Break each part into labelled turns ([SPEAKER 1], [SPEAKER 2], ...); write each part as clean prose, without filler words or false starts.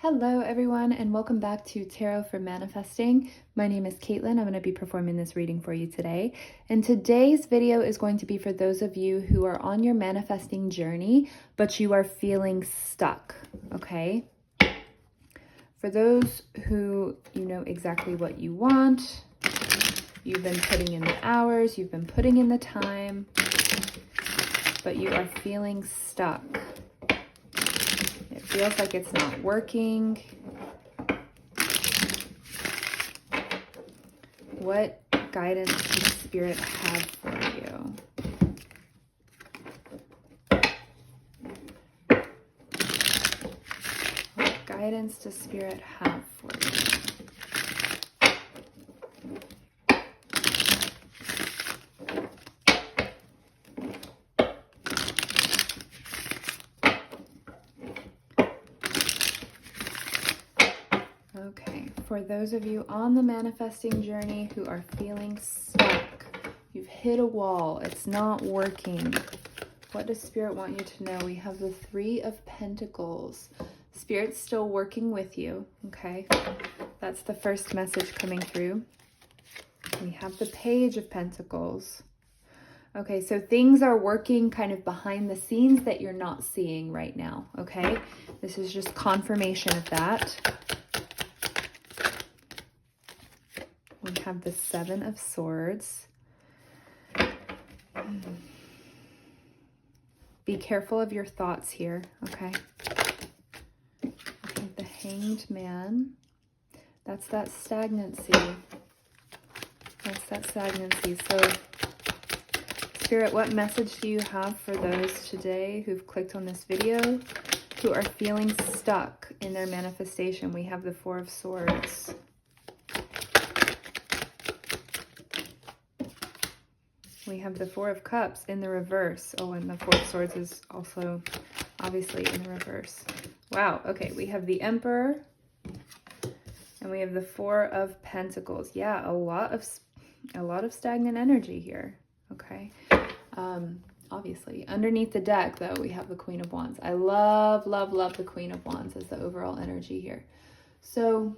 [SPEAKER 1] Hello everyone and welcome back to Tarot for Manifesting. My name is Caitlin. I'm going to be performing this reading for you today. And today's video is going to be for those of you who are on your manifesting journey, but you are feeling stuck, okay? For those who you know exactly what you want, you've been putting in the hours, you've been putting in the time, but you are feeling stuck. It feels like it's not working. What guidance does Spirit have for you? What guidance does Spirit have for you? Okay, for those of you on the manifesting journey who are feeling stuck, you've hit a wall, it's not working. What does Spirit want you to know? We have the Three of Pentacles. Spirit's still working with you, okay? That's the first message coming through. We have the Page of Pentacles. Okay, so things are working kind of behind the scenes that you're not seeing right now, okay? This is just confirmation of that. We have the Seven of Swords. Be careful of your thoughts here, okay? We have the Hanged Man. That's that stagnancy. That's that stagnancy. So, Spirit, what message do you have for those today who've clicked on this video who are feeling stuck in their manifestation? We have the Four of Swords. We have the Four of Cups in the reverse. Oh, and the Four of Swords is also obviously in the reverse. Wow, okay, we have the Emperor and we have the Four of Pentacles. Yeah, a lot of stagnant energy here, okay? Obviously. Underneath the deck, though, we have the Queen of Wands. I love, love, love the Queen of Wands as the overall energy here. So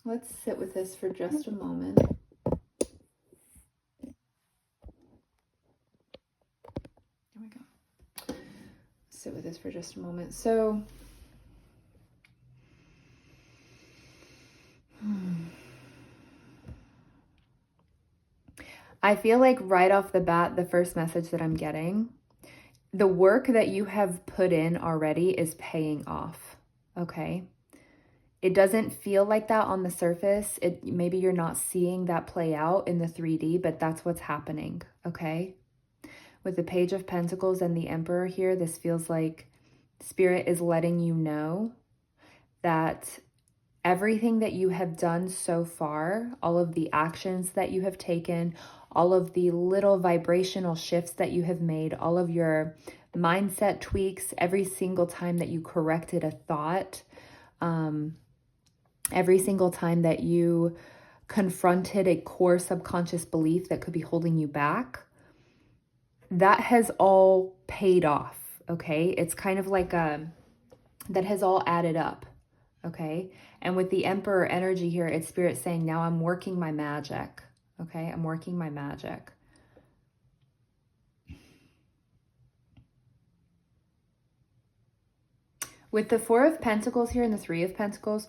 [SPEAKER 1] let's sit with this for just a moment. There we go. Sit with this for just a moment. So, I feel like right off the bat, the first message that I'm getting, the work that you have put in already is paying off, okay? It doesn't feel like that on the surface. Maybe you're not seeing that play out in the 3D, but that's what's happening, okay? With the Page of Pentacles and the Emperor here, this feels like Spirit is letting you know that everything that you have done so far, all of the actions that you have taken, all of the little vibrational shifts that you have made, all of your mindset tweaks, every single time that you corrected a thought, every single time that you confronted a core subconscious belief that could be holding you back, that has all paid off, okay? It's kind of like that has all added up, okay? And with the Emperor energy here, it's Spirit saying, now I'm working my magic, okay? I'm working my magic. With the Four of Pentacles here and the Three of Pentacles,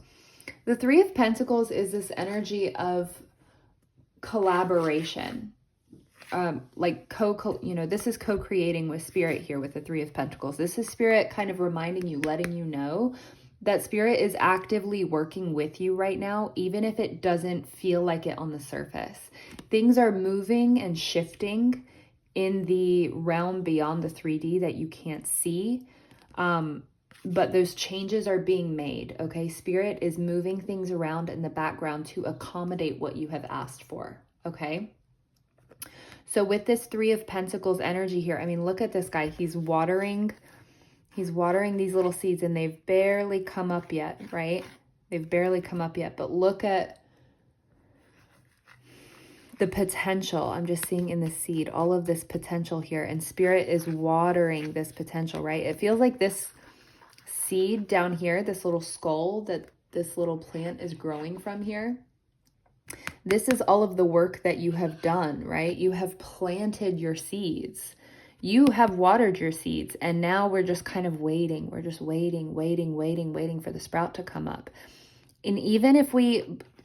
[SPEAKER 1] the Three of Pentacles is this energy of collaboration. Like this is co-creating with Spirit here with the Three of Pentacles. This is Spirit kind of reminding you, letting you know that Spirit is actively working with you right now, even if it doesn't feel like it on the surface. Things are moving and shifting in the realm beyond the 3D that you can't see. But those changes are being made, okay? Spirit is moving things around in the background to accommodate what you have asked for, okay? So with this Three of Pentacles energy here, I mean, look at this guy. He's watering these little seeds and they've barely come up yet, right? They've barely come up yet, but look at the potential. I'm just seeing in the seed, all of this potential here, and Spirit is watering this potential, right? It feels like this seed down here, this little skull that this little plant is growing from here. This is all of the work that you have done, right? You have planted your seeds. You have watered your seeds, and now we're just kind of waiting. We're just waiting for the sprout to come up. And even if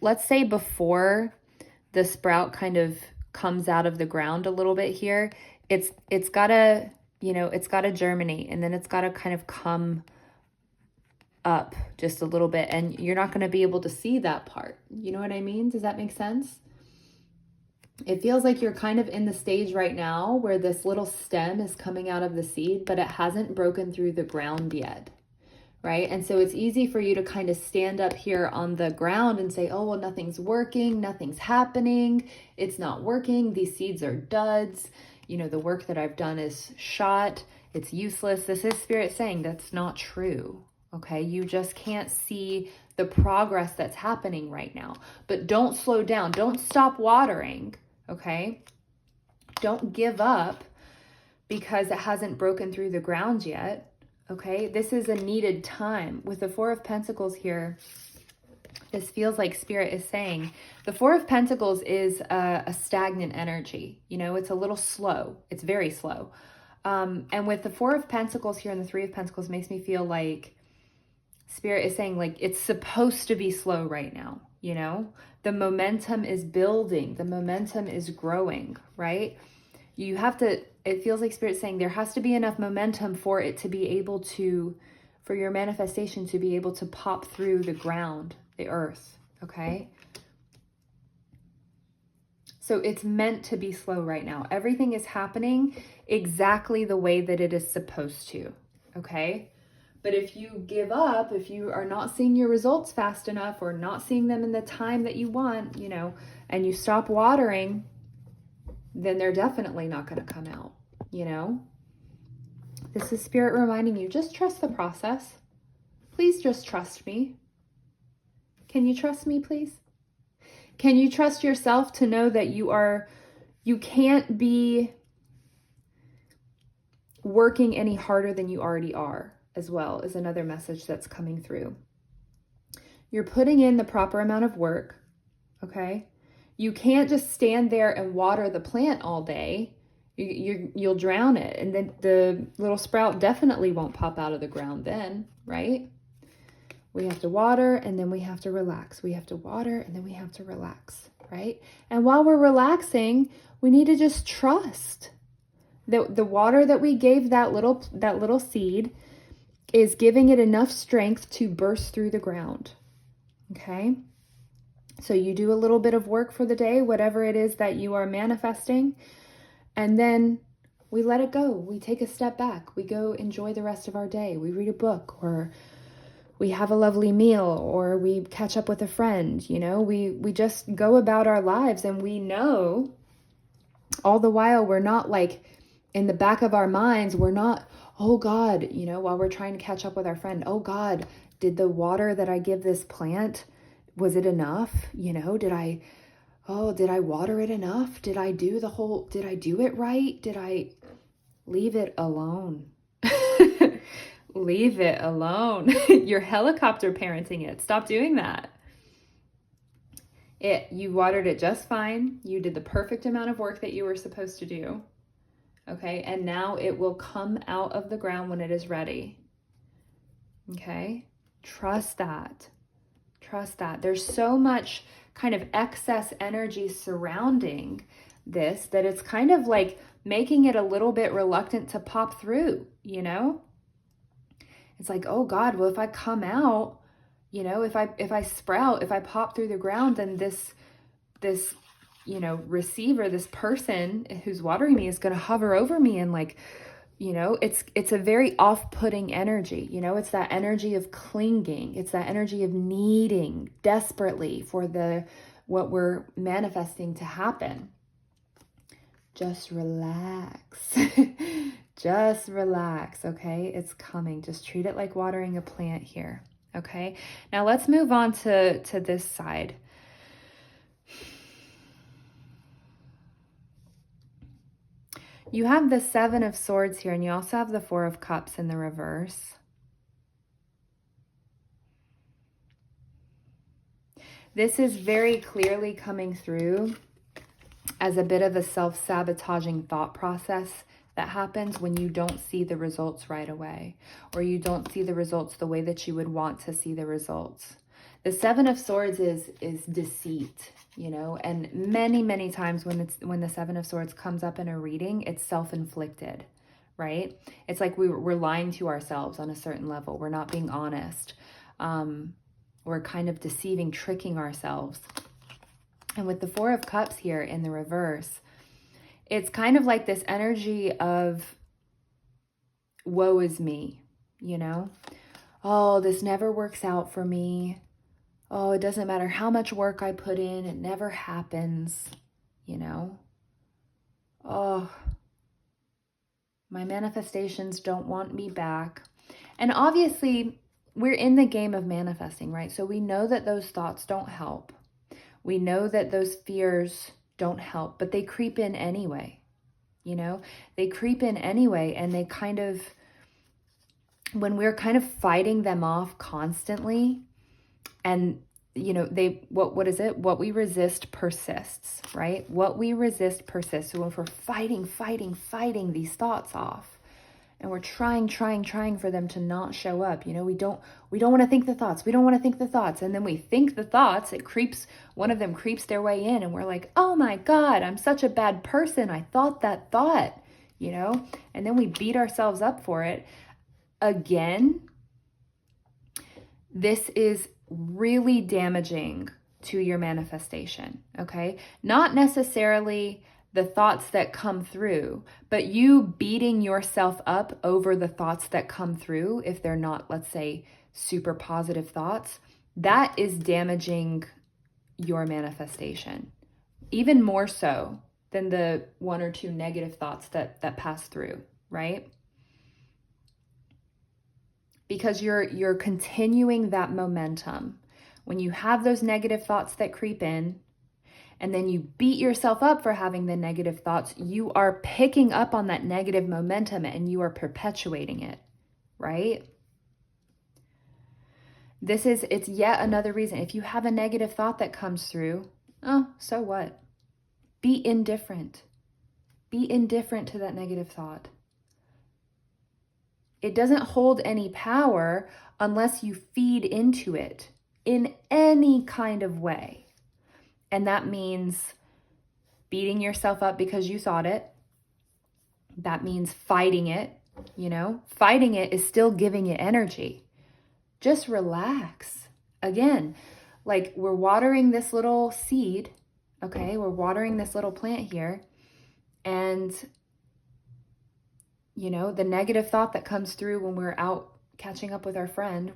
[SPEAKER 1] let's say before the sprout kind of comes out of the ground a little bit here, it's gotta, it's gotta germinate, and then it's gotta kind of come up just a little bit, and you're not going to be able to see that part. You know what I mean? Does that make sense? It feels like you're kind of in the stage right now where this little stem is coming out of the seed, but it hasn't broken through the ground yet, right? And so it's easy for you to kind of stand up here on the ground and say, oh, well, nothing's working, nothing's happening, it's not working, these seeds are duds, the work that I've done is shot, it's useless. This is Spirit saying that's not true. Okay, you just can't see the progress that's happening right now. But don't slow down. Don't stop watering, okay? Don't give up because it hasn't broken through the ground yet, okay? This is a needed time. With the Four of Pentacles here, this feels like Spirit is saying, the Four of Pentacles is a stagnant energy. It's a little slow. It's very slow. And with the Four of Pentacles here and the Three of Pentacles makes me feel like Spirit is saying, like, it's supposed to be slow right now, the momentum is building, the momentum is growing, right? You have to, it feels like Spirit saying there has to be enough momentum for it to be able to, for your manifestation to be able to pop through the ground, the earth, okay? So it's meant to be slow right now. Everything is happening exactly the way that it is supposed to, okay? But if you give up, if you are not seeing your results fast enough or not seeing them in the time that you want, and you stop watering, then they're definitely not going to come out, This is Spirit reminding you, just trust the process. Please just trust me. Can you trust me, please? Can you trust yourself to know that you can't be working any harder than you already are? As well is another message that's coming through. You're putting in the proper amount of work, okay? You can't just stand there and water the plant all day. You'll drown it, and then the little sprout definitely won't pop out of the ground then, right? We have to water, and then we have to relax. We have to water, and then we have to relax, right? And while we're relaxing, we need to just trust that the water that we gave that little seed is giving it enough strength to burst through the ground, okay? So you do a little bit of work for the day, whatever it is that you are manifesting, and then we let it go. We take a step back. We go enjoy the rest of our day. We read a book, or we have a lovely meal, or we catch up with a friend, we just go about our lives, and we know all the while we're not like in the back of our minds, we're not, oh God, while we're trying to catch up with our friend, oh God, did the water that I give this plant, was it enough? Did I water it enough? Did I do it right? Did I leave it alone? Leave it alone. You're helicopter parenting it. Stop doing that. You watered it just fine. You did the perfect amount of work that you were supposed to do. Okay, and now it will come out of the ground when it is ready. Okay, trust that. Trust that. There's so much kind of excess energy surrounding this that it's kind of like making it a little bit reluctant to pop through, It's like, oh God, well, if I come out, if I sprout, if I pop through the ground, then this receiver, this person who's watering me is going to hover over me, and it's a very off-putting energy. It's that energy of clinging. It's that energy of needing desperately for what we're manifesting to happen. Just relax. Just relax, okay? It's coming. Just treat it like watering a plant here, okay? Now let's move on to this side. You have the Seven of Swords here, and you also have the Four of Cups in the reverse. This is very clearly coming through as a bit of a self-sabotaging thought process that happens when you don't see the results right away, or you don't see the results the way that you would want to see the results. The Seven of Swords is deceit, you know, and many times when the Seven of Swords comes up in a reading, it's self-inflicted, right? It's like we're lying to ourselves on a certain level. We're not being honest. We're kind of deceiving, tricking ourselves. And with the Four of Cups here in the reverse, it's kind of like this energy of woe is me, you know? Oh, this never works out for me. Oh, it doesn't matter how much work I put in, it never happens, you know? Oh, my manifestations don't want me back. And obviously, we're in the game of manifesting, right? So we know that those thoughts don't help. We know that those fears don't help, but they creep in anyway, you know? They creep in anyway, and they kind of, when we're kind of fighting them off constantly, and, you know, what is it? What we resist persists, right? What we resist persists. So if we're fighting these thoughts off, and we're trying for them to not show up, you know, we don't want to think the thoughts. We don't want to think the thoughts. And then we think the thoughts, one of them creeps their way in, and we're like, oh my God, I'm such a bad person. I thought that thought, you know, and then we beat ourselves up for it. Again, this is really damaging to your manifestation, okay? Not necessarily the thoughts that come through, but you beating yourself up over the thoughts that come through, if they're not, let's say, super positive thoughts, that is damaging your manifestation, even more so than the one or two negative thoughts that pass through, right? Because you're continuing that momentum. When you have those negative thoughts that creep in, and then you beat yourself up for having the negative thoughts, you are picking up on that negative momentum and you are perpetuating it, right? It's yet another reason. If you have a negative thought that comes through, oh, so what? Be indifferent. Be indifferent to that negative thought. It doesn't hold any power unless you feed into it in any kind of way. And that means beating yourself up because you thought it. That means fighting it, you know? Fighting it is still giving it energy. Just relax. Again, like we're watering this little seed, okay? We're watering this little plant here. And, you know, the negative thought that comes through when we're out catching up with our friend,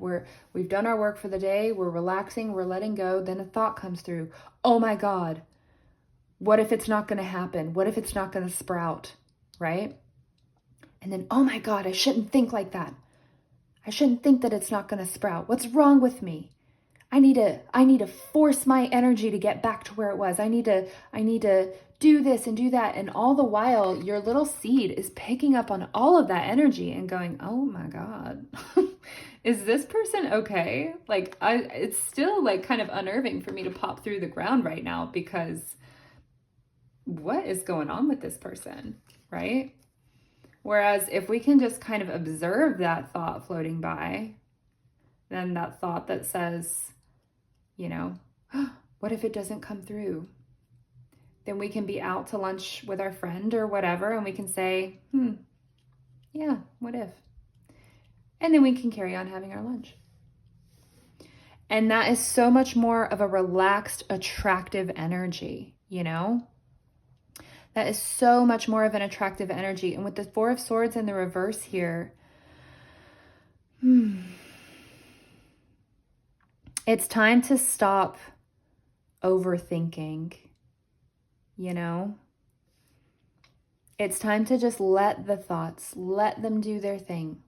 [SPEAKER 1] we've done our work for the day, we're relaxing, we're letting go, then a thought comes through. Oh my God, what if it's not going to happen? What if it's not going to sprout, right? And then, oh my God, I shouldn't think like that. I shouldn't think that it's not going to sprout. What's wrong with me? I need to force my energy to get back to where it was. I need to do this and do that. And all the while, your little seed is picking up on all of that energy and going, oh my God, is this person okay? Like, it's still like kind of unnerving for me to pop through the ground right now, because what is going on with this person, right? Whereas if we can just kind of observe that thought floating by, then that thought that says, you know, what if it doesn't come through? Then we can be out to lunch with our friend or whatever, and we can say, yeah, what if? And then we can carry on having our lunch. And that is so much more of a relaxed, attractive energy, you know? That is so much more of an attractive energy. And with the Four of Swords in the reverse here, it's time to stop overthinking, you know? It's time to just let the thoughts, let them do their thing.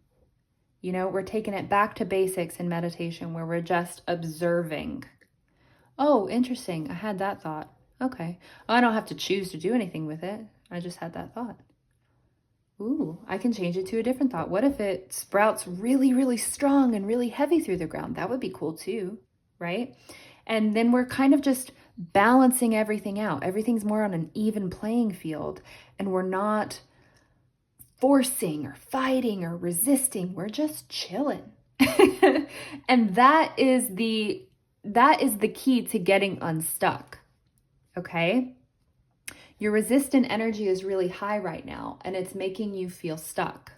[SPEAKER 1] You know, we're taking it back to basics in meditation, where we're just observing. Oh, interesting. I had that thought. Okay. I don't have to choose to do anything with it. I just had that thought. Ooh, I can change it to a different thought. What if it sprouts really, really strong and really heavy through the ground? That would be cool too, right? And then we're kind of just balancing everything out. Everything's more on an even playing field, and we're not forcing or fighting or resisting. We're just chilling. And that is the key to getting unstuck. Okay? Your resistant energy is really high right now, and it's making you feel stuck.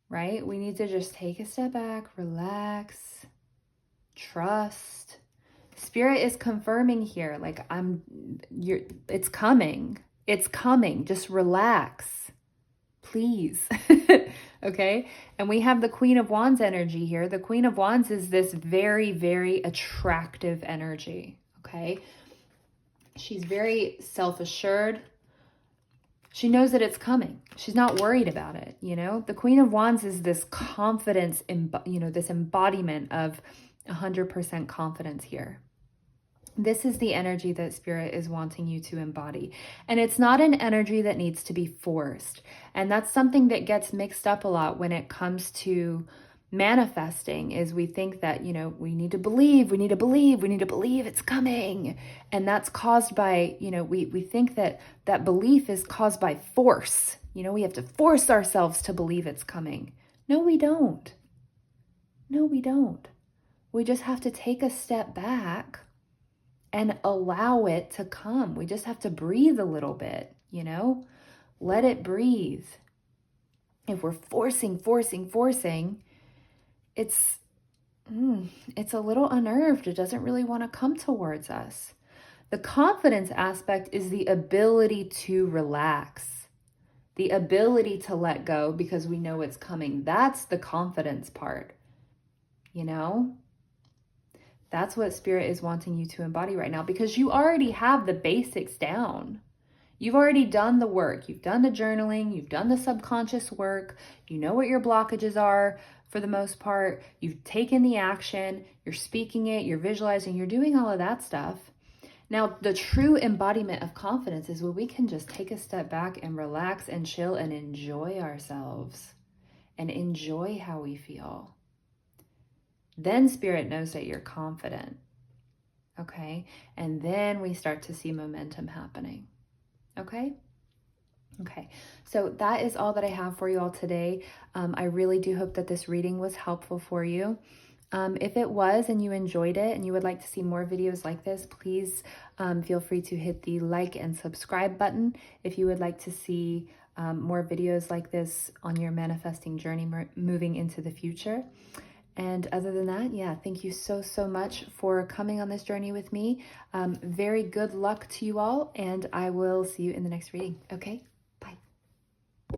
[SPEAKER 1] Right? We need to just take a step back, relax, trust. Spirit is confirming here, like it's coming. It's coming. Just relax, please. Okay? And we have the Queen of Wands energy here. The Queen of Wands is this very, very attractive energy. Okay? She's very self-assured. She knows that it's coming. She's not worried about it, you know? The Queen of Wands is this confidence, this embodiment of 100% confidence here. This is the energy that Spirit is wanting you to embody. And it's not an energy that needs to be forced. And that's something that gets mixed up a lot when it comes to manifesting, is we think that, we need to believe it's coming. And that's caused by, we think that belief is caused by force. We have to force ourselves to believe it's coming. No, we don't. No, we don't. We just have to take a step back and allow it to come. We just have to breathe a little bit, let it breathe. If we're forcing, it's a little unnerved. It doesn't really want to come towards us. The confidence aspect is the ability to relax, the ability to let go because we know it's coming. That's the confidence part, That's what Spirit is wanting you to embody right now, because you already have the basics down. You've already done the work. You've done the journaling. You've done the subconscious work. You know what your blockages are for the most part. You've taken the action. You're speaking it. You're visualizing. You're doing all of that stuff. Now, the true embodiment of confidence is when we can just take a step back and relax and chill and enjoy ourselves and enjoy how we feel. Then Spirit knows that you're confident. Okay? And then we start to see momentum happening. Okay? Okay, so that is all that I have for you all today. I really do hope that this reading was helpful for you. If it was and you enjoyed it and you would like to see more videos like this, please feel free to hit the like and subscribe button if you would like to see more videos like this on your manifesting journey moving into the future. And other than that, thank you so much for coming on this journey with me. Very good luck to you all, and I will see you in the next reading. Okay?